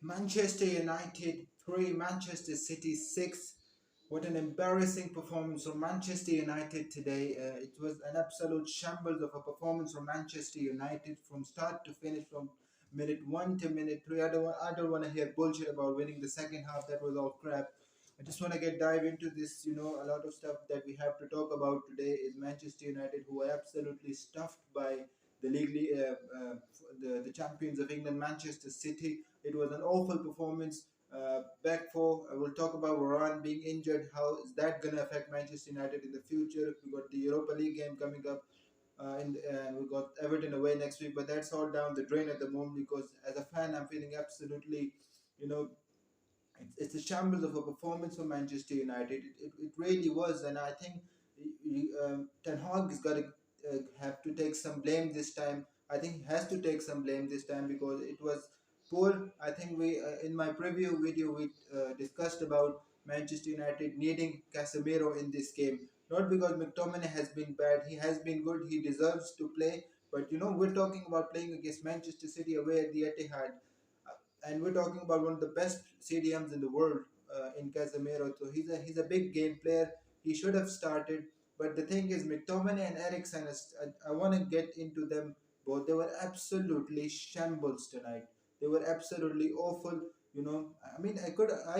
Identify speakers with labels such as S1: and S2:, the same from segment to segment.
S1: Manchester United 3, Manchester City 6. What an embarrassing performance from Manchester United today. It was an absolute shambles of a performance from Manchester United from start to finish, from minute 1 to minute 3. I don't want to hear bullshit about winning the second half. That was all crap. I just want to get dive into this. A lot of stuff that we have to talk about today is Manchester United, who are absolutely stuffed by the league, the champions of England, Manchester City. It was an awful performance. Back four, we'll talk about Varane being injured. How is that going to affect Manchester United in the future? We got the Europa League game coming up, and we got Everton away next week. But that's all down the drain at the moment because as a fan, I'm feeling absolutely, you know, it's a shambles of a performance for Manchester United. It really was, and I think Ten Hag has got to have to take some blame this time. I think he has to take some blame this time because it was poor. I think we in my preview video we discussed about Manchester United needing Casemiro in this game. Not because McTominay has been bad, he has been good. He deserves to play. But we're talking about playing against Manchester City away at the Etihad, and we're talking about one of the best CDMs in the world in Casemiro. So he's a big game player. He should have started. But the thing is, McTominay and Eriksen, I want to get into them both. They were absolutely shambles tonight. They were absolutely awful. I mean, I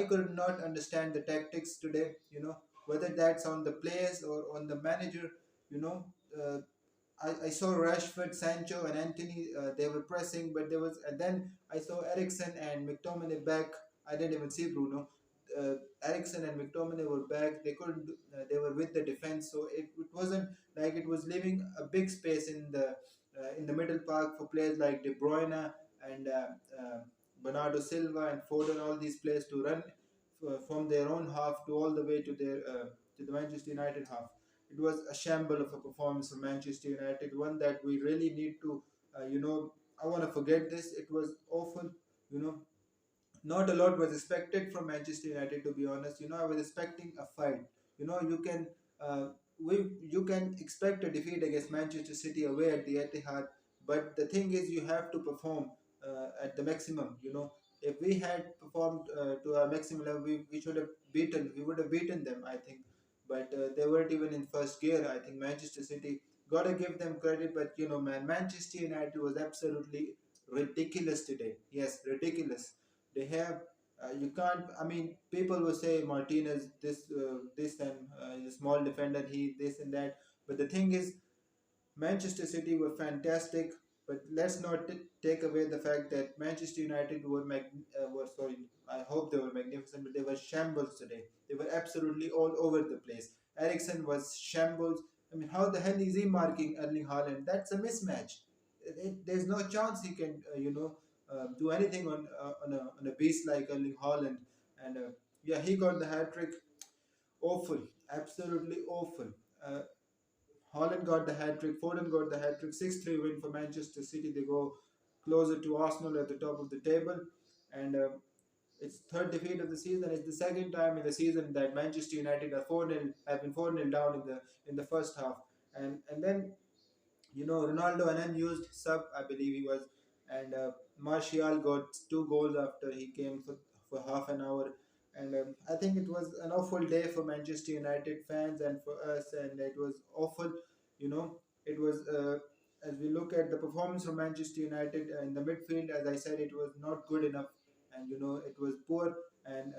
S1: could not understand the tactics today. Whether that's on the players or on the manager. You know, uh, I saw Rashford, Sancho, and Anthony. They were pressing, but and then I saw Ericsson and McTominay back. I didn't even see Bruno. Ericsson and McTominay were back. They couldn't. They were with the defense, so it wasn't like it was leaving a big space in the middle park for players like De Bruyne and Bernardo Silva and Foden. All these players to run from their own half to all the way to the Manchester United half. It was a shamble of a performance from Manchester United, one that we really need to, I want to forget this. It was awful. You know, Not a lot was expected from Manchester United, to be honest. I was expecting a fight. You can you can expect a defeat against Manchester City away at the Etihad, but the thing is, you have to perform at the maximum. If we had performed to our maximum level, we should have beaten. We would have beaten them, I think. But they weren't even in first gear. I think Manchester City, gotta give them credit, but man, Manchester United was absolutely ridiculous today. Yes, ridiculous. They have you can't. I mean, people will say Martinez this and a small defender, he this and that. But the thing is, Manchester City were fantastic. But let's not take away the fact that Manchester United were sorry. I hope they were magnificent, but they were shambles today. They were absolutely all over the place. Ericsson was shambles. I mean, how the hell is he marking Erling Haaland? That's a mismatch. There's no chance he can, do anything on a beast like Erling Haaland. And yeah, he got the hat trick. Awful, absolutely awful. Uh, Holland got the hat trick. Foden got the hat trick. 6-3 win for Manchester City. They go closer to Arsenal at the top of the table, and it's third defeat of the season. It's the second time in the season that Manchester United are 4-0 have been 4-0 down in the first half, and then Ronaldo an unused sub, I believe he was, and Martial got two goals after he came for half an hour. And I think it was an awful day for Manchester United fans and for us, and it was awful. It was as we look at the performance from Manchester United in the midfield, as I said, it was not good enough, and it was poor. And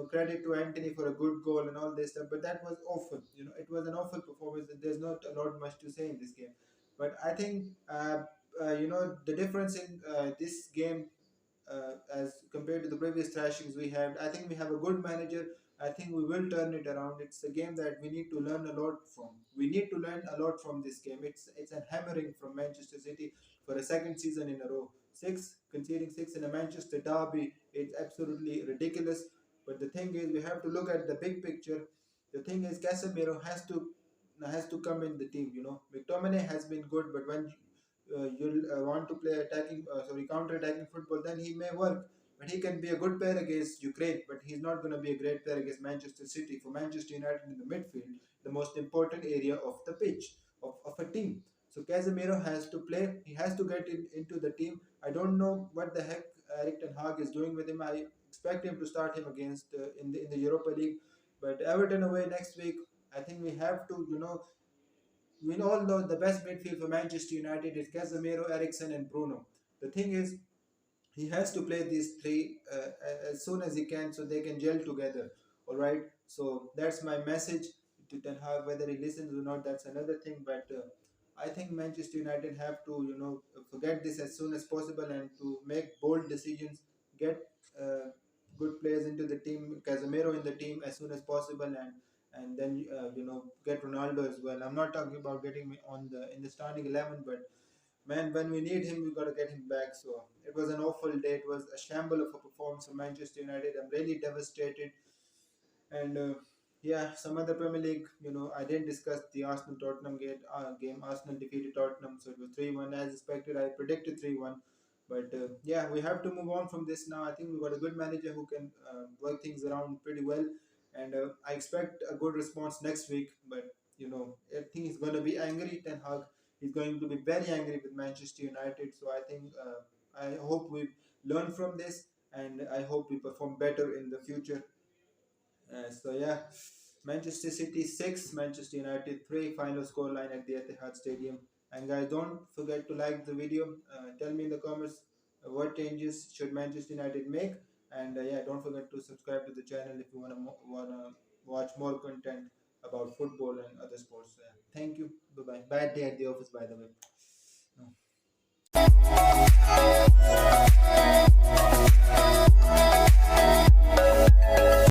S1: credit to Anthony for a good goal and all this stuff, but that was awful. It was an awful performance. There's not a lot much to say in this game. But I think the difference in this game as compared to the previous thrashings we had. I think we have a good manager. I think we will turn it around. It's a game that we need to learn a lot from. We need to learn a lot from this game. It's a hammering from Manchester City for a second season in a row. Conceding six in a Manchester derby. It's absolutely ridiculous. But the thing is, we have to look at the big picture. The thing is, Casemiro has to come in the team. McTominay has been good, but when you'll want to play counter-attacking football, then he may work. But he can be a good player against Ukraine, but he's not going to be a great player against Manchester City. For Manchester United in the midfield, the most important area of the pitch of a team. So Casemiro has to play. He has to get into the team. I don't know what the heck. Eric Ten Hag is doing with him. I expect him to start him against in the Europa League. But Everton away next week. I think we have to, we all know the best midfield for Manchester United is Casemiro, Eriksen, and Bruno. The thing is, he has to play these three as soon as he can so they can gel together. All right. So that's my message to Ten Hag. Whether he listens or not, that's another thing. But I think Manchester United have to, forget this as soon as possible and to make bold decisions, get uh, good players into the team, Casemiro in the team as soon as possible, and then get Ronaldo as well. I'm not talking about getting me on the in the starting 11, but man, when we need him, we got to get him back. So it was an awful day. It was a shamble of a performance of Manchester United. I'm really devastated. And yeah, some other Premier League, I didn't discuss the Arsenal Tottenham game. Arsenal defeated Tottenham, so it was 3-1 as expected. I predicted 3-1. But yeah, we have to move on from this now. I think we've got a good manager who can work things around pretty well. And I expect a good response next week. But, I think he's going to be angry. Ten Hag, he's going to be very angry with Manchester United. So I think I hope we learn from this and I hope we perform better in the future. So yeah, Manchester City 6, Manchester United 3, final scoreline at the Etihad Stadium. And guys, don't forget to like the video. Tell me in the comments what changes should Manchester United make. And yeah, don't forget to subscribe to the channel if you wanna watch more content about football and other sports. So, yeah. Thank you. Bye bye. Bad day at the office, by the way.